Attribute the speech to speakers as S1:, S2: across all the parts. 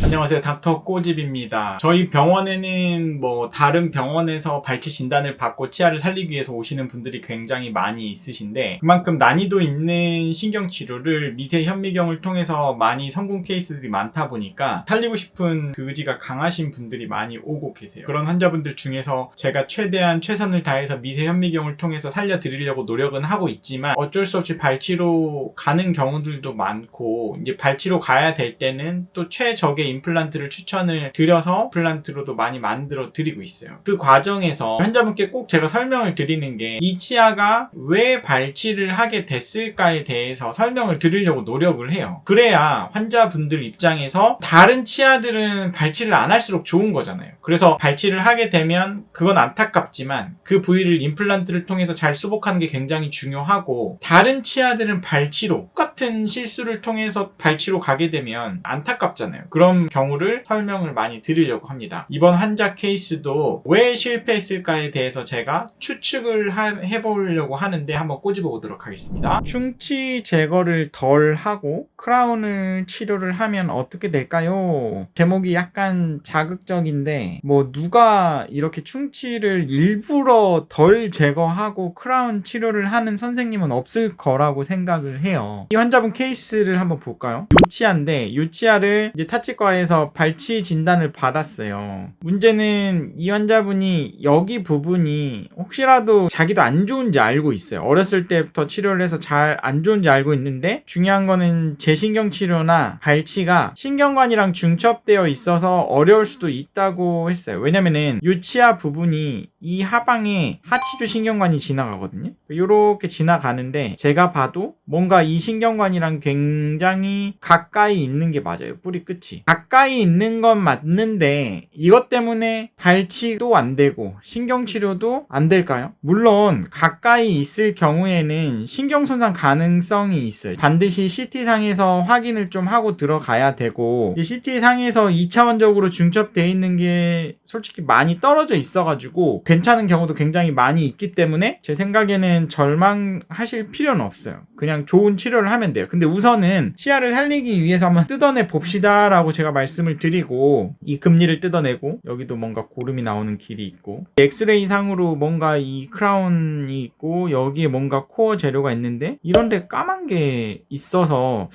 S1: 안녕하세요. 닥터 꼬집입니다. 저희 병원에는 다른 병원에서 발치 진단을 받고 치아를 살리기 위해서 오시는 분들이 굉장히 많이 있으신데, 그만큼 난이도 있는 신경치료를 미세 현미경을 통해서 많이 성공 케이스들이 많다 보니까 살리고 싶은 그 의지가 강하신 분들이 많이 오고 계세요. 그런 환자분들 중에서 제가 최대한 최선을 다해서 미세 현미경을 통해서 살려드리려고 노력은 하고 있지만, 어쩔 수 없이 발치로 가는 경우들도 많고, 이제 발치로 가야 될 때는 또 최적의 임플란트를 추천을 드려서 임플란트로도 많이 만들어 드리고 있어요. 그 과정에서 환자분께 꼭 제가 설명을 드리는 게, 이 치아가 왜 발치를 하게 됐을까에 대해서 설명을 드리려고 노력을 해요. 그래야 환자분들 입장에서 다른 치아들은 발치를 안 할수록 좋은 거잖아요. 그래서 발치를 하게 되면 그건 안타깝지만 그 부위를 임플란트를 통해서 잘 수복하는 게 굉장히 중요하고, 다른 치아들은 발치로 똑같은 실수를 통해서 발치로 가게 되면 안타깝잖아요. 그런 경우를 설명을 많이 드리려고 합니다. 이번 환자 케이스도 왜 실패했을까에 대해서 제가 추측을 해보려고 하는데 한번 꼬집어 보도록 하겠습니다. 충치 제거를 덜 하고 크라운을 치료를 하면 어떻게 될까요? 제목이 약간 자극적인데, 누가 이렇게 충치를 일부러 덜 제거하고 크라운 치료를 하는 선생님은 없을 거라고 생각을 해요. 이 환자분 케이스를 한번 볼까요? 요치아인데, 요치아를 이제 타치과에서 발치 진단을 받았어요. 문제는 이 환자분이 여기 부분이 혹시라도 자기도 안 좋은지 알고 있어요. 어렸을 때부터 치료를 해서 잘 안 좋은지 알고 있는데, 중요한 거는 재신경 치료나 발치가 신경관이랑 중첩되어 있어서 어려울 수도 있다고 했어요. 왜냐면은 이 치아 부분이 이 하방에 하치주 신경관이 지나가거든요. 이렇게 지나가는데, 제가 봐도 뭔가 이 신경관이랑 굉장히 가까이 있는 게 맞아요. 뿌리 끝이 가까이 있는 건 맞는데, 이것 때문에 발치도 안 되고 신경치료도 안 될까요? 물론 가까이 있을 경우에는 신경손상 가능성이 있어요. 반드시 CT상에서 확인을 좀 하고 들어가야 되고, CT상에서 2차원적으로 중첩되어 있는 게 솔직히 많이 떨어져 있어가지고 괜찮은 경우도 굉장히 많이 있기 때문에 제 생각에는 절망하실 필요는 없어요. 그냥 좋은 치료를 하면 돼요. 근데 우선은 치아를 살리기 위해서 한번 뜯어내 봅시다 라고 제가 말씀을 드리고, 이 금리를 뜯어내고 여기도 뭔가 고름이 나오는 길이 있고, 엑스레이 상으로 뭔가 이 크라운이 있고, 여기에 뭔가 코어 재료가 있는데 이런데 까만 게 있어서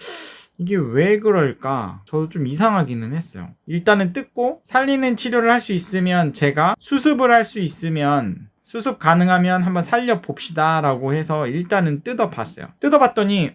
S1: 이게 왜 그럴까? 저도 좀 이상하기는 했어요. 일단은 뜯고 살리는 치료를 할 수 있으면, 제가 수습을 할 수 있으면, 수습 가능하면 한번 살려봅시다 라고 해서 일단은 뜯어봤어요. 뜯어봤더니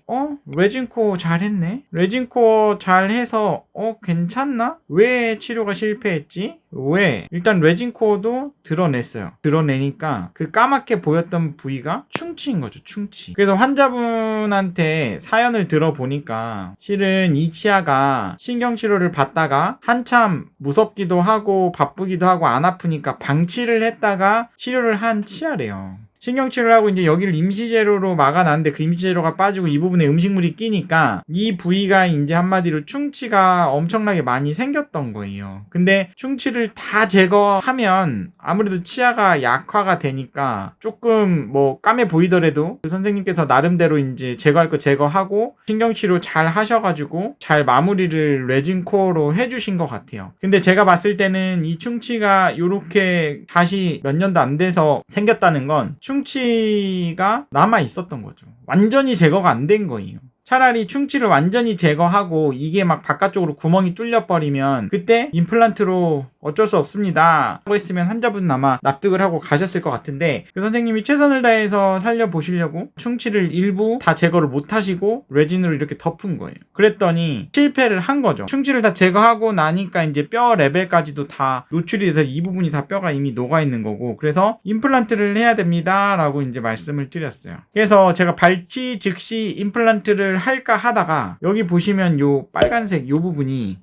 S1: 레진코어 잘했네? 레진코어 잘해서 괜찮나? 왜 치료가 실패했지? 왜? 일단 레진코어도 드러냈어요. 드러내니까 그 까맣게 보였던 부위가 충치인 거죠. 충치. 그래서 환자분한테 사연을 들어보니까, 실은 이 치아가 신경치료를 받다가 한참 무섭기도 하고 바쁘기도 하고 안 아프니까 방치를 했다가 치료를 한 치아래요. 신경치료를 하고 이제 여기를 임시재료로 막아놨는데, 그 임시재료가 빠지고 이 부분에 음식물이 끼니까 이 부위가 이제 한마디로 충치가 엄청나게 많이 생겼던 거예요. 근데 충치를 다 제거하면 아무래도 치아가 약화가 되니까 조금 까매 보이더라도 그 선생님께서 나름대로 이제 제거할 거 제거하고 신경치료 잘 하셔가지고 잘 마무리를 레진코어로 해주신 것 같아요. 근데 제가 봤을 때는 이 충치가 요렇게 다시 몇 년도 안 돼서 생겼다는 건 충치가 남아 있었던 거죠. 완전히 제거가 안 된 거예요. 차라리 충치를 완전히 제거하고 이게 막 바깥쪽으로 구멍이 뚫려버리면 그때 임플란트로 어쩔 수 없습니다 하고 했으면 환자분은 아마 납득을 하고 가셨을 것 같은데, 그 선생님이 최선을 다해서 살려보시려고 충치를 일부 다 제거를 못하시고 레진으로 이렇게 덮은 거예요. 그랬더니 실패를 한 거죠. 충치를 다 제거하고 나니까 이제 뼈 레벨까지도 다 노출이 돼서 이 부분이 다 뼈가 이미 녹아있는 거고, 그래서 임플란트를 해야 됩니다 라고 이제 말씀을 드렸어요. 그래서 제가 발치 즉시 임플란트를 할까 하다가, 여기 보시면 요 빨간색 요 부분이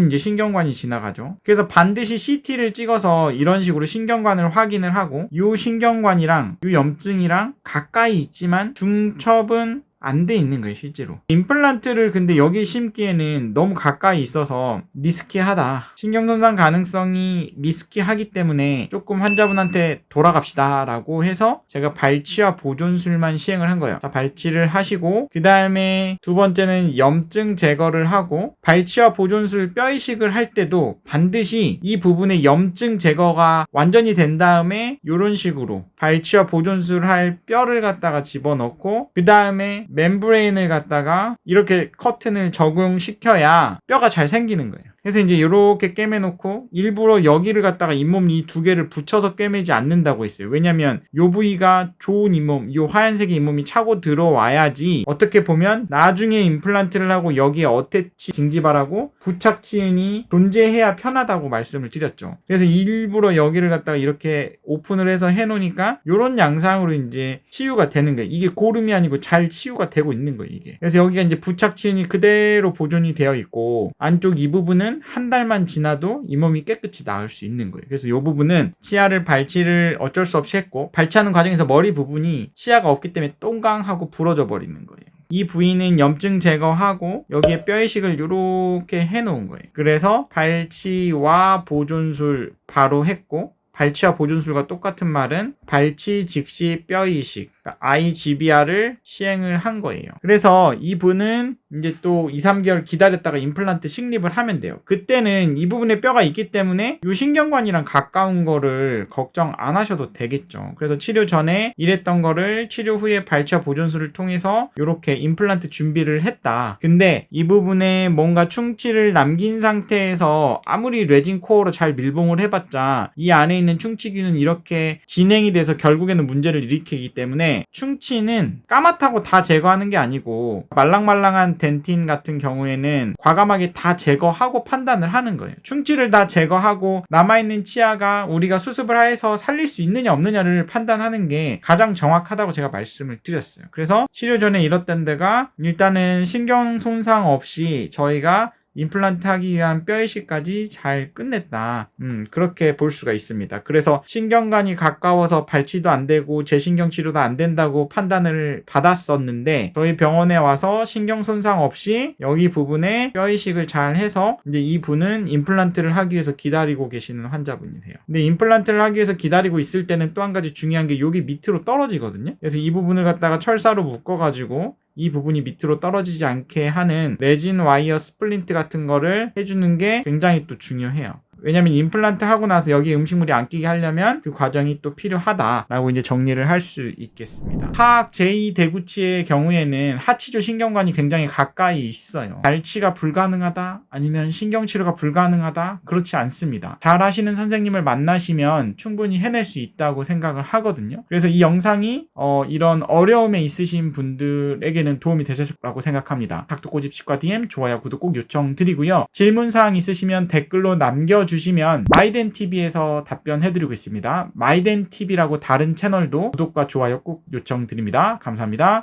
S1: 이제 신경관이 지나가죠. 그래서 반드시 CT를 찍어서 이런 식으로 신경관을 확인을 하고, 이 신경관이랑 이 염증이랑 가까이 있지만 중첩은 안 돼 있는 거예요, 실제로. 임플란트를 근데 여기 심기에는 너무 가까이 있어서 리스키하다. 신경손상 가능성이 리스키하기 때문에 조금 환자분한테 돌아갑시다 라고 해서 제가 발치와 보존술만 시행을 한 거예요. 자, 발치를 하시고 그 다음에 두 번째는 염증 제거를 하고, 발치와 보존술 뼈 이식을 할 때도 반드시 이 부분의 염증 제거가 완전히 된 다음에 이런 식으로 발치와 보존술 할 뼈를 갖다가 집어넣고 그 다음에 멤브레인을 갖다가 이렇게 커튼을 적용시켜야 뼈가 잘 생기는 거예요. 그래서 이제 이렇게 꿰매놓고 일부러 여기를 갖다가 잇몸 이 두 개를 붙여서 꿰매지 않는다고 했어요. 왜냐면 요 부위가 좋은 잇몸, 요 하얀색의 잇몸이 차고 들어와야지 어떻게 보면 나중에 임플란트를 하고 여기에 어태치 징지발하고 부착 치은이 존재해야 편하다고 말씀을 드렸죠. 그래서 일부러 여기를 갖다가 이렇게 오픈을 해서 해놓으니까 요런 양상으로 이제 치유가 되는 거예요. 이게 고름이 아니고 잘 치유가 되고 있는 거예요, 이게. 그래서 여기가 이제 부착 치은이 그대로 보존이 되어 있고 안쪽 이 부분은 한 달만 지나도 잇몸이 깨끗이 나을 수 있는 거예요. 그래서 이 부분은 치아를 발치를 어쩔 수 없이 했고, 발치하는 과정에서 머리 부분이 치아가 없기 때문에 똥강하고 부러져 버리는 거예요. 이 부위는 염증 제거하고 여기에 뼈 이식을 이렇게 해놓은 거예요. 그래서 발치와 보존술 바로 했고, 발치와 보존술과 똑같은 말은 발치 즉시 뼈 이식, 그러니까 IGBR을 시행을 한 거예요. 그래서 이분은 이제 또 2-3개월 기다렸다가 임플란트 식립을 하면 돼요. 그때는 이 부분에 뼈가 있기 때문에 이 신경관이랑 가까운 거를 걱정 안 하셔도 되겠죠. 그래서 치료 전에 이랬던 거를 치료 후에 발치와 보존술을 통해서 이렇게 임플란트 준비를 했다. 근데 이 부분에 뭔가 충치를 남긴 상태에서 아무리 레진 코어로 잘 밀봉을 해봤자 이 안에 있는 충치균은 이렇게 진행이 돼서 결국에는 문제를 일으키기 때문에, 충치는 까맣다고 다 제거하는 게 아니고 말랑말랑한 덴틴 같은 경우에는 과감하게 다 제거하고 판단을 하는 거예요. 충치를 다 제거하고 남아있는 치아가 우리가 수습을 해서 살릴 수 있느냐 없느냐를 판단하는 게 가장 정확하다고 제가 말씀을 드렸어요. 그래서 치료 전에 이렇던 데가 일단은 신경 손상 없이 저희가 임플란트 하기 위한 뼈 이식까지 잘 끝냈다. 그렇게 볼 수가 있습니다. 그래서 신경관이 가까워서 발치도 안 되고 재신경 치료도 안 된다고 판단을 받았었는데, 저희 병원에 와서 신경 손상 없이 여기 부분에 뼈 이식을 잘 해서 이제 이 분은 임플란트를 하기 위해서 기다리고 계시는 환자분이세요. 근데 임플란트를 하기 위해서 기다리고 있을 때는 또 한 가지 중요한 게 여기 밑으로 떨어지거든요. 그래서 이 부분을 갖다가 철사로 묶어가지고 이 부분이 밑으로 떨어지지 않게 하는 레진 와이어 스플린트 같은 거를 해주는 게 굉장히 또 중요해요. 왜냐면 임플란트 하고 나서 여기 음식물이 안 끼게 하려면 그 과정이 또 필요하다라고 이제 정리를 할 수 있겠습니다. 하악 제2대구치의 경우에는 하치조 신경관이 굉장히 가까이 있어요. 발치가 불가능하다? 아니면 신경치료가 불가능하다? 그렇지 않습니다. 잘 하시는 선생님을 만나시면 충분히 해낼 수 있다고 생각을 하거든요. 그래서 이 영상이 이런 어려움에 있으신 분들에게는 도움이 되셨라고 생각합니다. 닥터꼬집 치과 DM 좋아요, 구독 꼭 요청드리고요. 질문사항 있으시면 댓글로 남겨주시면 마이덴TV에서 답변해드리고 있습니다. 마이덴TV라고 다른 채널도 구독과 좋아요 꼭 요청드립니다. 감사합니다.